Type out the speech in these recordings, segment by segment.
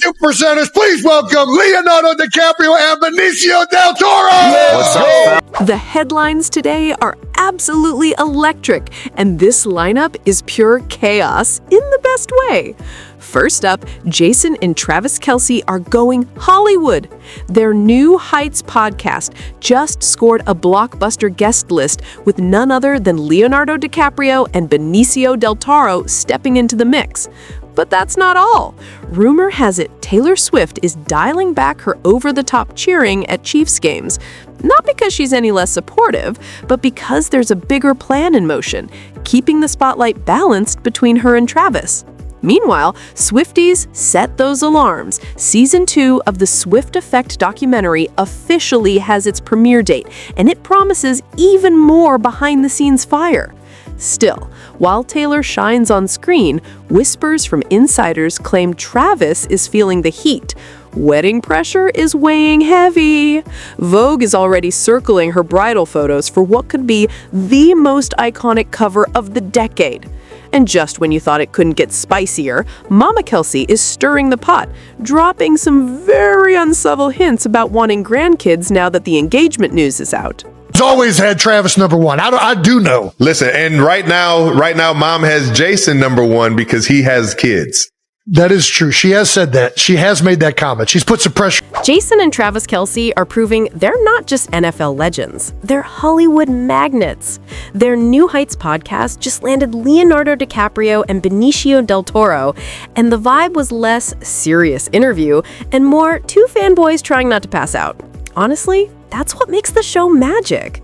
Two presenters, please welcome Leonardo DiCaprio and Benicio del Toro. What's up? The headlines today are absolutely electric, and this lineup is pure chaos in the best way. First up, Jason and Travis Kelce are going Hollywood. Their New Heights podcast just scored a blockbuster guest list with none other than Leonardo DiCaprio and Benicio del Toro stepping into the mix. But that's not all. Rumor has it Taylor Swift is dialing back her over-the-top cheering at Chiefs games. Not because she's any less supportive, but because there's a bigger plan in motion, keeping the spotlight balanced between her and Travis. Meanwhile, Swifties set those alarms. Season 2 of the Swift Effect documentary officially has its premiere date, and it promises even more behind-the-scenes fire. Still, while Taylor shines on screen, whispers from insiders claim Travis is feeling the heat. Wedding pressure is weighing heavy. Vogue is already circling her bridal photos for what could be the most iconic cover of the decade. And just when you thought it couldn't get spicier, Mama Kelce is stirring the pot, dropping some very unsubtle hints about wanting grandkids now that the engagement news is out. He's always had Travis number one. I do know. Listen, and right now, Mom has Jason number one because he has kids. That is true. She has said that. She has made that comment. She's put some pressure. Jason and Travis Kelce are proving they're not just NFL legends. They're Hollywood magnets. Their New Heights podcast just landed Leonardo DiCaprio and Benicio del Toro, and the vibe was less serious interview and more two fanboys trying not to pass out. Honestly, that's what makes the show magic.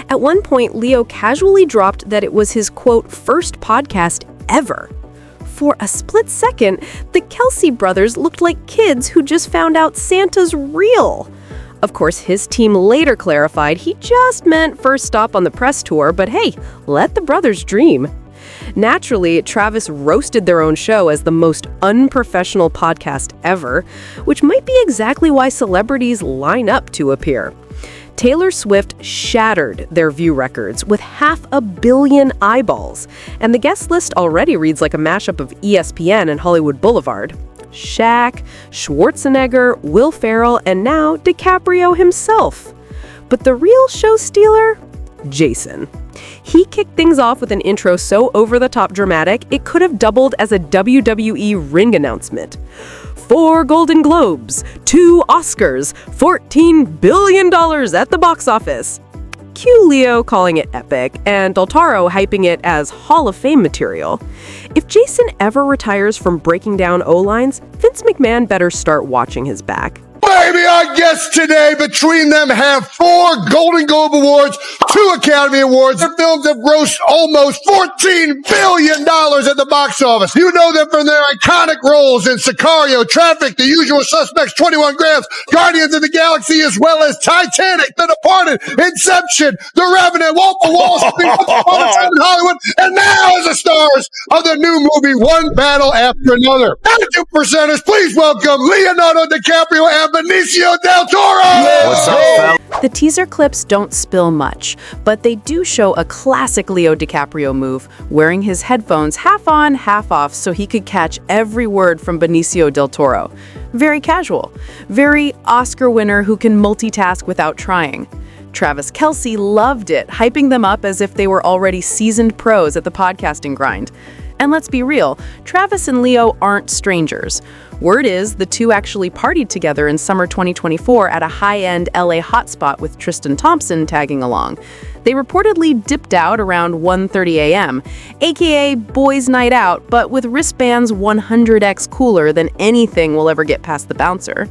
At one point, Leo casually dropped that it was his, quote, first podcast ever. For a split second, the Kelce brothers looked like kids who just found out Santa's real. Of course, his team later clarified he just meant first stop on the press tour, but hey, let the brothers dream. Naturally, Travis roasted their own show as the most unprofessional podcast ever, which might be exactly why celebrities line up to appear. Taylor Swift shattered their view records with 500 million eyeballs, and the guest list already reads like a mashup of ESPN and Hollywood Boulevard. Shaq, Schwarzenegger, Will Ferrell, and now DiCaprio himself. But the real show stealer? Jason. He kicked things off with an intro so over-the-top dramatic, it could have doubled as a WWE ring announcement. 4 Golden Globes, 2 Oscars, $14 billion at the box office. Cue Leo calling it epic, and Del Toro hyping it as Hall of Fame material. If Jason ever retires from breaking down O-lines, Vince McMahon better start watching his back. Baby, our guests today, between them, have 4 Golden Globe Awards, 2 Academy Awards. Their films have grossed almost $14 billion at the box office. You know them from their iconic roles in Sicario, Traffic, The Usual Suspects, 21 Grams, Guardians of the Galaxy, as well as Titanic, The Departed, Inception, The Revenant, Wolf of Wall Street, in Hollywood, and now as the stars of the new movie, One Battle After Another. Now, 2 presenters, please welcome Leonardo DiCaprio and Benicio del Toro! What's up, fam? The teaser clips don't spill much, but they do show a classic Leo DiCaprio move, wearing his headphones half on, half off so he could catch every word from Benicio del Toro. Very casual. Very Oscar winner who can multitask without trying. Travis Kelce loved it, hyping them up as if they were already seasoned pros at the podcasting grind. And let's be real, Travis and Leo aren't strangers. Word is the two actually partied together in summer 2024 at a high-end LA hotspot with Tristan Thompson tagging along. They reportedly dipped out around 1:30 a.m., aka boys' night out, but with wristbands 100x cooler than anything will ever get past the bouncer.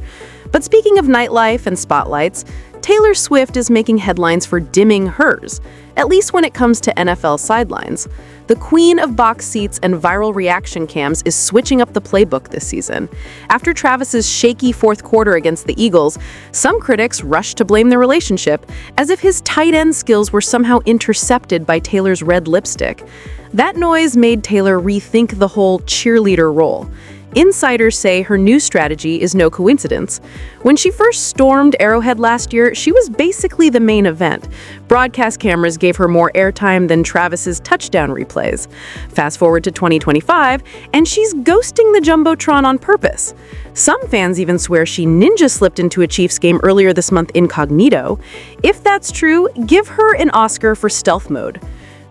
But speaking of nightlife and spotlights, Taylor Swift is making headlines for dimming hers, at least when it comes to NFL sidelines. The queen of box seats and viral reaction cams is switching up the playbook this season. After Travis's shaky fourth quarter against the Eagles, some critics rushed to blame the relationship, as if his tight end skills were somehow intercepted by Taylor's red lipstick. That noise made Taylor rethink the whole cheerleader role. Insiders say her new strategy is no coincidence. When she first stormed Arrowhead last year, she was basically the main event. Broadcast cameras gave her more airtime than Travis's touchdown replays. Fast forward to 2025, and she's ghosting the Jumbotron on purpose. Some fans even swear she ninja slipped into a Chiefs game earlier this month incognito. If that's true, give her an Oscar for stealth mode.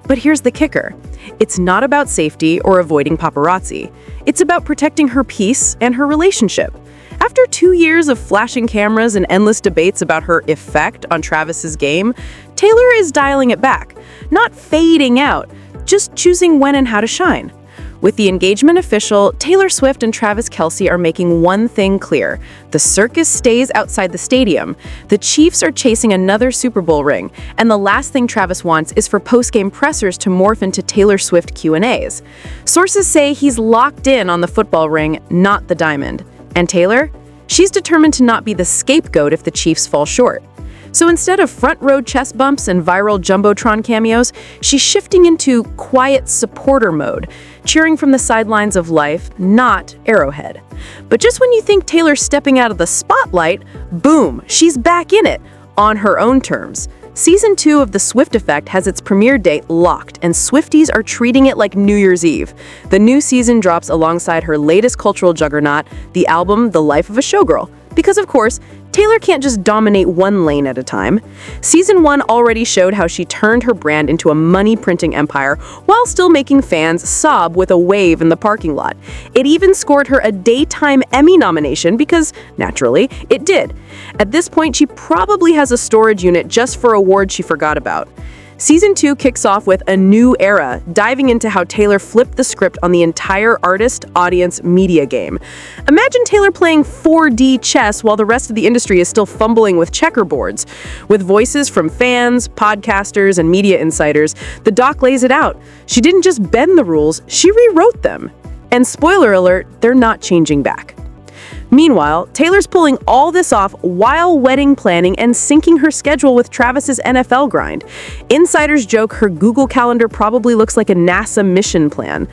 But here's the kicker. It's not about safety or avoiding paparazzi. It's about protecting her peace and her relationship. After 2 years of flashing cameras and endless debates about her effect on Travis's game, Taylor is dialing it back, not fading out, just choosing when and how to shine. With the engagement official, Taylor Swift and Travis Kelce are making one thing clear. The circus stays outside the stadium. The Chiefs are chasing another Super Bowl ring, and the last thing Travis wants is for post-game pressers to morph into Taylor Swift Q&As. Sources say he's locked in on the football ring, not the diamond. And Taylor? She's determined to not be the scapegoat if the Chiefs fall short. So instead of front-row chest bumps and viral Jumbotron cameos, she's shifting into quiet supporter mode, cheering from the sidelines of life, not Arrowhead. But just when you think Taylor's stepping out of the spotlight, boom, she's back in it, on her own terms. Season 2 of The Swift Effect has its premiere date locked, and Swifties are treating it like New Year's Eve. The new season drops alongside her latest cultural juggernaut, the album The Life of a Showgirl. Because, of course, Taylor can't just dominate one lane at a time. Season 1 already showed how she turned her brand into a money-printing empire while still making fans sob with a wave in the parking lot. It even scored her a Daytime Emmy nomination because, naturally, it did. At this point, she probably has a storage unit just for awards she forgot about. Season 2 kicks off with a new era, diving into how Taylor flipped the script on the entire artist-audience media game. Imagine Taylor playing 4D chess while the rest of the industry is still fumbling with checkerboards. With voices from fans, podcasters, and media insiders, the doc lays it out. She didn't just bend the rules, she rewrote them. And spoiler alert, they're not changing back. Meanwhile, Taylor's pulling all this off while wedding planning and syncing her schedule with Travis's NFL grind. Insiders joke her Google Calendar probably looks like a NASA mission plan.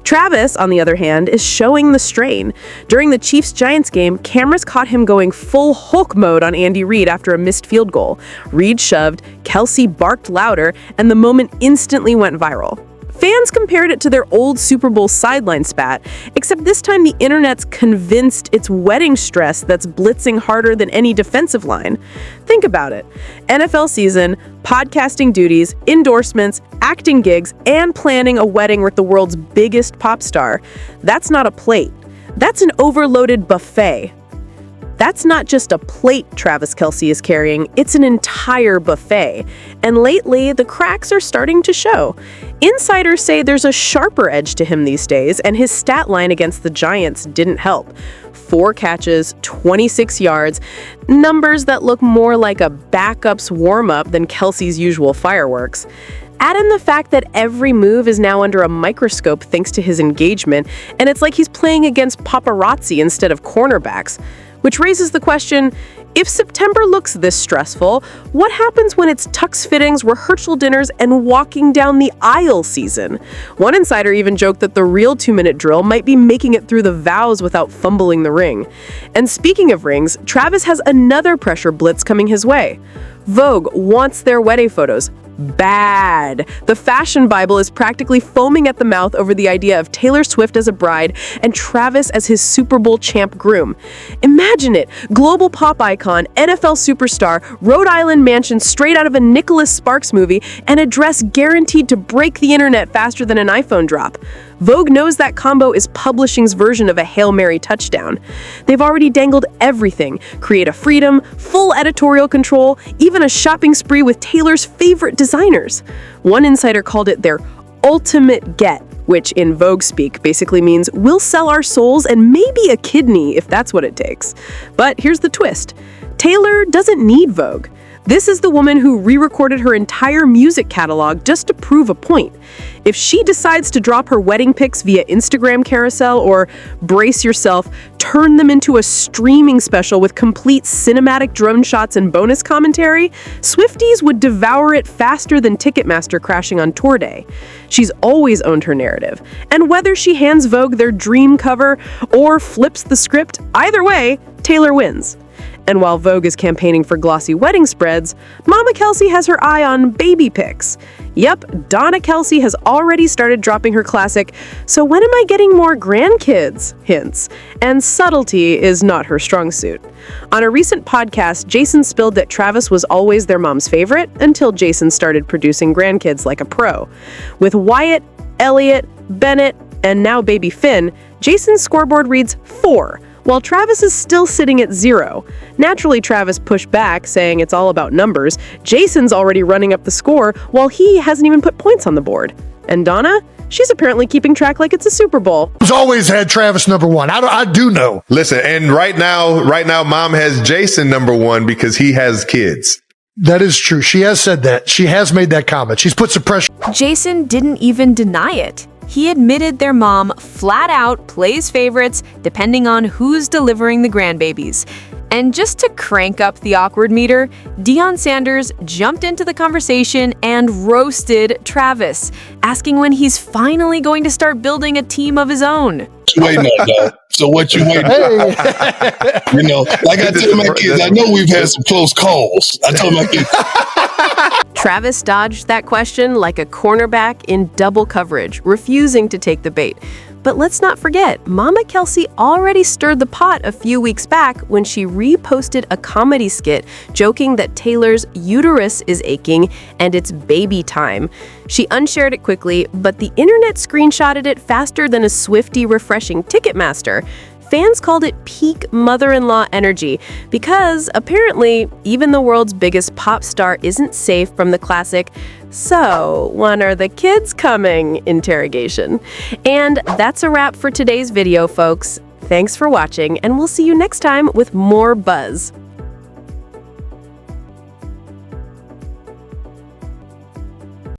Travis, on the other hand, is showing the strain. During the Chiefs-Giants game, cameras caught him going full Hulk mode on Andy Reid after a missed field goal. Reid shoved, Kelce barked louder, and the moment instantly went viral. Fans compared it to their old Super Bowl sideline spat, except this time the internet's convinced it's wedding stress that's blitzing harder than any defensive line. Think about it. NFL season, podcasting duties, endorsements, acting gigs, and planning a wedding with the world's biggest pop star. That's not a plate. That's an overloaded buffet. That's not just a plate Travis Kelce is carrying, it's an entire buffet. And lately, the cracks are starting to show. Insiders say there's a sharper edge to him these days, and his stat line against the Giants didn't help. 4 catches, 26 yards, numbers that look more like a backup's warm-up than Kelce's usual fireworks. Add in the fact that every move is now under a microscope thanks to his engagement, and it's like he's playing against paparazzi instead of cornerbacks. Which raises the question, if September looks this stressful, what happens when it's tux fittings, rehearsal dinners, and walking down the aisle season? One insider even joked that the real 2-minute drill might be making it through the vows without fumbling the ring. And speaking of rings, Travis has another pressure blitz coming his way. Vogue wants their wedding photos. Bad. The fashion Bible is practically foaming at the mouth over the idea of Taylor Swift as a bride and Travis as his Super Bowl champ groom. Imagine it. Global pop icon, NFL superstar, Rhode Island mansion straight out of a Nicholas Sparks movie, and a dress guaranteed to break the internet faster than an iPhone drop. Vogue knows that combo is publishing's version of a Hail Mary touchdown. They've already dangled everything: creative freedom, full editorial control, even a shopping spree with Taylor's favorite designers. One insider called it their ultimate get, which in Vogue speak basically means we'll sell our souls and maybe a kidney if that's what it takes. But here's the twist. Taylor doesn't need Vogue. This is the woman who re-recorded her entire music catalog just to prove a point. If she decides to drop her wedding pics via Instagram carousel or, brace yourself, turn them into a streaming special with complete cinematic drone shots and bonus commentary, Swifties would devour it faster than Ticketmaster crashing on tour day. She's always owned her narrative, and whether she hands Vogue their dream cover or flips the script, either way, Taylor wins. And while Vogue is campaigning for glossy wedding spreads, Mama Kelce has her eye on baby pics. Yep, Donna Kelce has already started dropping her classic, "So when am I getting more grandkids?" hints. And subtlety is not her strong suit. On a recent podcast, Jason spilled that Travis was always their mom's favorite until Jason started producing grandkids like a pro. With Wyatt, Elliot, Bennett, and now baby Finn, Jason's scoreboard reads 4. While Travis is still sitting at 0. Naturally, Travis pushed back, saying it's all about numbers. Jason's already running up the score, while he hasn't even put points on the board. And Donna? She's apparently keeping track like it's a Super Bowl. He's always had Travis number 1. I do know. Listen, and right now, mom has Jason number 1 because he has kids. That is true. She has said that. She has made that comment. She's put some pressure. Jason didn't even deny it. He admitted their mom flat out plays favorites depending on who's delivering the grandbabies. And just to crank up the awkward meter, Deion Sanders jumped into the conversation and roasted Travis, asking when he's finally going to start building a team of his own. Waiting on, dog. So what you waiting on? You know, like I tell my kids, I know we've had some close calls. I told my kids. Travis dodged that question like a cornerback in double coverage, refusing to take the bait. But let's not forget, Mama Kelce already stirred the pot a few weeks back when she reposted a comedy skit joking that Taylor's uterus is aching and it's baby time. She unshared it quickly, but the internet screenshotted it faster than a Swiftie refreshing Ticketmaster. Fans called it peak mother-in-law energy because, apparently, even the world's biggest pop star isn't safe from the classic, "So, when are the kids coming?" interrogation. And that's a wrap for today's video, folks. Thanks for watching, and we'll see you next time with more buzz.